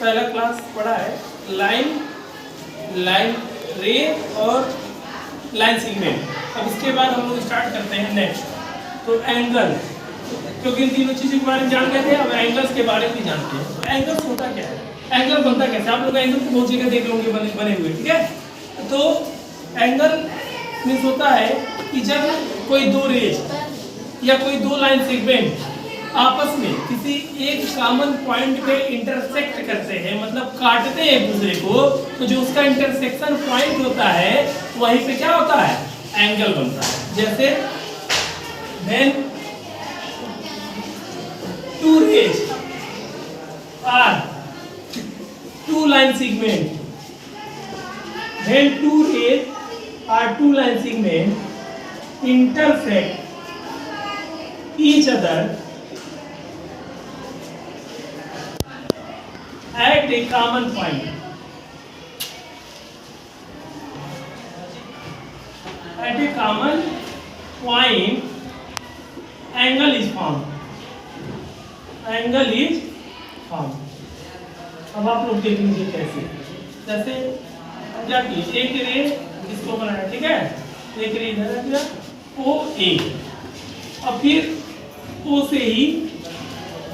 पहला क्लास पढ़ा है लाइन, लाइन रे और लाइन सेगमेंट। अब इसके बाद हम लोग स्टार्ट करते हैं नेक्स्ट। तो एंगल, क्योंकि इन तीनों चीज़ों के बारे में जान गए थे, अब एंगल्स के बारे में जानते हैं। तो एंगल्स होता क्या है, एंगल बनता कैसे, आप लोग एंगल को बहुत जगह देख लोगे बने हुए, ठीक है। तो एंगल मीन्स होता है कि जब कोई दो रेज या कोई दो लाइन सेगमेंट आपस में किसी एक कॉमन पॉइंट पे इंटरसेक्ट करते हैं, मतलब काटते हैं एक दूसरे को, तो जो उसका इंटरसेक्शन पॉइंट होता है वहीं पे क्या होता है, एंगल बनता है। जैसे when two rays are two line segment, when two rays are two line segment intersect each other at a common point, at a common point angle is formed, angle is formed। अब आप लोग देख लीजिए कैसे, जैसे क्या किए, एक रे इसको बनाया, ठीक है, एक रे इधर रख दिया ओ ए, अब फिर ओ से ही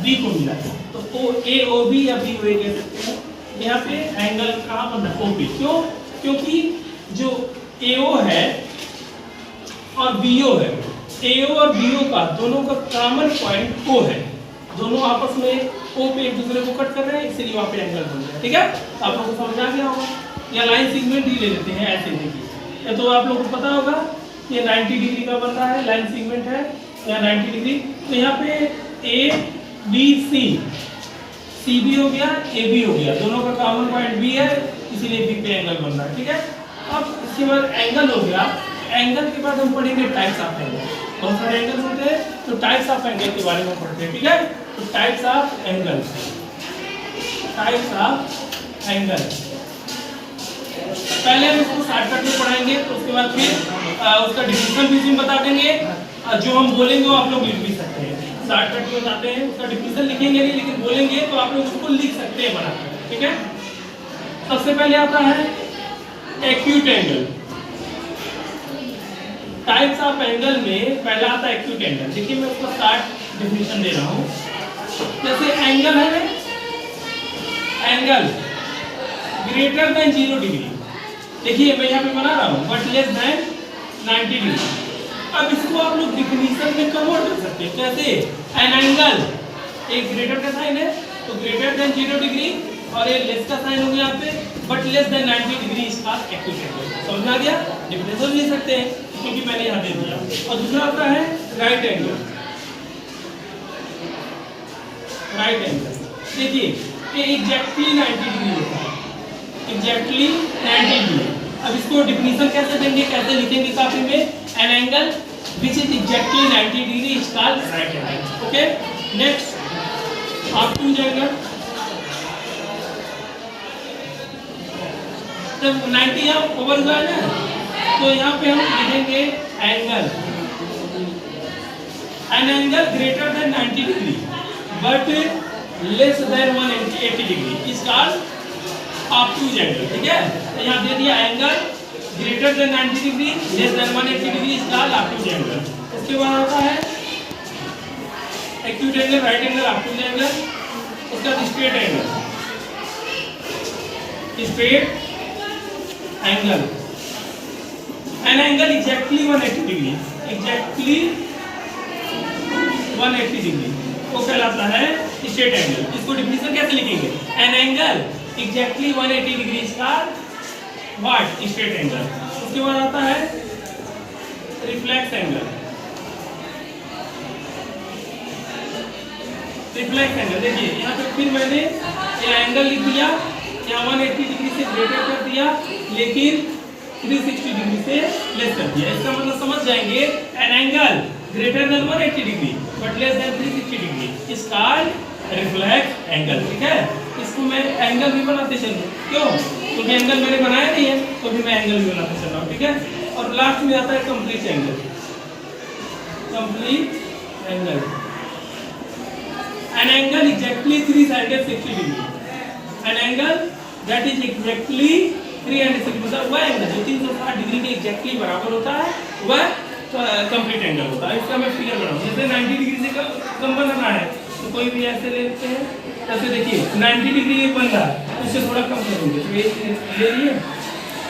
बी को मिला, तो ओ ए ओ बी या बी ओ ए कह सकते हैं। यहाँ पे एंगल कहाँ बन रहा है, ओ बी, क्यों, क्योंकि जो ए ओ है और बी ओ है, एओ और बीओ का दोनों का कॉमन पॉइंट ओ है, दोनों आपस में ओ पे एक दूसरे को कट कर रहे हैं, इसलिए वहाँ पे एंगल बन रहा है, ठीक है। आप लोगों को समझ आ गया होगा। या लाइन सेगमेंट ही ले लेते हैं ऐसे, देखिए या तो आप लोगों को पता होगा ये 90 डिग्री का बन रहा है, लाइन सेगमेंट है या 90 डिग्री, तो यहाँ पे A B C, C B हो गया, ए बी हो गया, दोनों का कॉमन पॉइंट बी है, इसीलिए बी पे एंगल बन रहा है, ठीक है। अब इसके बाद एंगल हो गया, एंगल के बाद हम पढ़ेंगे टाइप्स ऑफ एंगल। बहुत सारे एंगल होते हैं, तो टाइप्स ऑफ एंगल के बारे में पढ़ते हैं, ठीक है। तो types of angle, types of angle पहले हम इसको शॉर्टकट में पढ़ाएंगे, तो उसके बाद फिर उसका डिफिनेशन भी बता देंगे, जो हम बोलेंगे वो आप लोग लिख भी सकते हैं। शॉर्टकट में बताते हैं, उसका डिफिनेशन लिखेंगे नहीं, लेकिन बोलेंगे तो आप लोग उसको लिख सकते हैं बनाकर, ठीक है। सबसे पहले आता है acute angle. Types of angle में पहला आता है एक्यूट एंगल। देखिए मैं उसका शॉर्ट डिफिनेशन दे रहा हूँ। जैसे एंगल है, एंगल ग्रेटर देन 0 डिग्री, देखिए मैं यहाँ पे बना रहा हूँ, बट लेस देन 90 डिग्री। अब इसको आप लोग डिफिनेशन में कन्वर्ट कर सकते हैं, कैसे, एन एंगल, एक ग्रेटर का साइन है तो ग्रेटर देन 0 डिग्री, और ये लेस का साइन हो गया यहाँ पे, बट लेस देन 90 डिग्री, इसका एक्यूट एंगल। समझ आ गया, डिफिनेशन ले सकते हैं क्योंकि मैंने यहाँ दे दिया। और दूसरा आता है राइट एंगल। राइट एंगल देखिए ये एग्जैक्टली 90 डिग्री होता है, एग्जैक्टली 90 डिग्री। अब इसको डिफिनेशन कैसे देंगे, कैसे लिखेंगे काफी में, an angle which is exactly 90 degree is called right angle. Okay, next obtuse angle. जब 90 यहाँ ओवर हुआ है ना, तो यहाँ पे हम लिखेंगे angle, an angle greater than 90 degree but less than 180 degree is called obtuse angle, ठीक है। तो यहाँ दे दिया angle greater than 90 degree less than 180 degree is called obtuse angle. उसके बाद आता है acute angle, right angle, obtuse angle. उसके बाद straight angle, straight angle, an angle exactly 180 degree, exactly 180 degree वो कहलाता है स्ट्रेट एंगल। इसको डिफिनेशन कैसे लिखेंगे, एन एंगल एग्जैक्टली 180 डिग्री का व्हाट, स्ट्रेट एंगल। उसके बाद आता है रिफ्लेक्स एंगल। रिफ्लेक्स एंगल देखिए यहाँ पे फिर मैंने ये एंगल लिख दिया, यहाँ 180 डिग्री से ग्रेटर कर दिया, लेकिन 360 डिग्री से लेस कर दिया। इसका मतलब समझ जाएंगे, N angle greater then 180 degree but less then 360 degree is called reflex angle, ठीक है। इसको मैं एंगल भी बनाते चलूँ, क्यों, क्योंकि एंगल मैंने बनाया नहीं है, तो भी मैं एंगल भी बनाते चल रहा हूँ, ठीक है। और लास्ट में आता है complete angle. Complete angle, an angle exactly 3 sided 60 degree, an angle that is exactly 360, मतलब वह एंगल जो 360 डिग्री के एग्जैक्टली बराबर होता है वह कंप्लीट एंगल होता है। इसका मैं फिगर बनाऊँ, जैसे 90 डिग्री से कम बनाना है तो कोई भी ऐसे लेते हैं, जैसे देखिए 90 डिग्री ये बन रहा है, उससे थोड़ा कम करेंगे तो ये ले लिए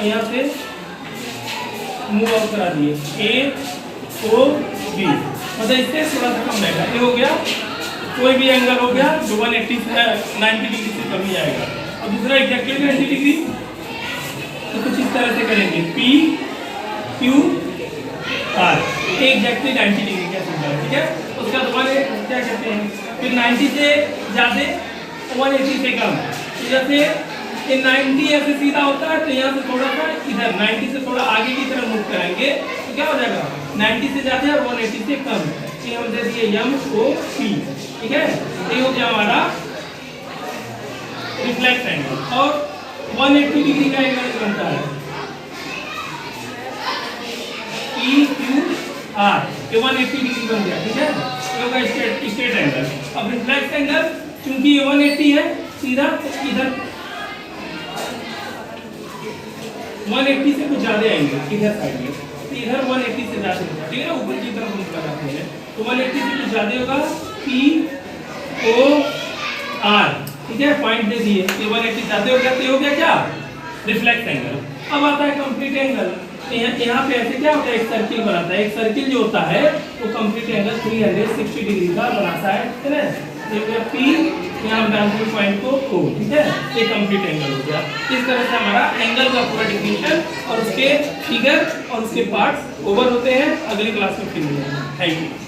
यहाँ से मूव आउट करा दिए ए ओ बी, मतलब इससे थोड़ा सा कम रहेगा। ये हो गया, कोई भी एंगल हो गया जो 180 से 90 डिग्री से कम ही आएगा। और दूसरा एग्जैक्टली 90 डिग्री, तो कुछ इस तरह से करेंगे P Q R, exactly 90 degree का सिंबल, ठीक है। उसका दोबारा क्या कहते हैं, फिर 90 से ज़्यादा 180 से कम, तो जैसे ये 90 ऐसे सीधा होता है तो यहाँ से थोड़ा सा इधर 90 से थोड़ा आगे की तरफ मूव कराएंगे तो क्या हो जाएगा 90 से ज़्यादा और 180 से कम, ये हम दे दिए एम ओ पी, ठीक है। ये हो गया हमारा रिफ्लेक्स एंगल। और 180 डिग्री का एंगल बनता है पी क्यू आर, ये 180 डिग्री बन गया, ठीक है। ये होगा स्ट्रेट एंगल। अब रिफ्लेक्स एंगल क्योंकि ये 180 है सीधा, इधर 180 से कुछ ज्यादा आएंगे इधर साइड में, तो इधर 180 से ज्यादा होगा, ठीक है ना, ऊपर की तरफ हम लगाते हैं तो 180 से कुछ ज्यादा होगा पी ओ आर, ठीक है। पॉइंट दे दिए, ये 180 ज्यादा हो गया तो ये हो गया क्या रिफ्लेक्स एंगल। अब आता है कंप्लीट एंगल, तो यहाँ पे ऐसे क्या होता है, एक सर्किल बनाता है, एक सर्किल जो होता है वो कंप्लीट एंगल 360 डिग्री का बनाता है, ठीक है ना। पी यहाँ डालते पॉइंट को ओ, ठीक है, ये कंप्लीट एंगल हो गया। इस तरह से हमारा एंगल का पूरा डिफिनेशन और उसके फिगर और उसके पार्ट्स ओवर होते हैं। अगली क्लास में फिर मिलेंगे। Thank you.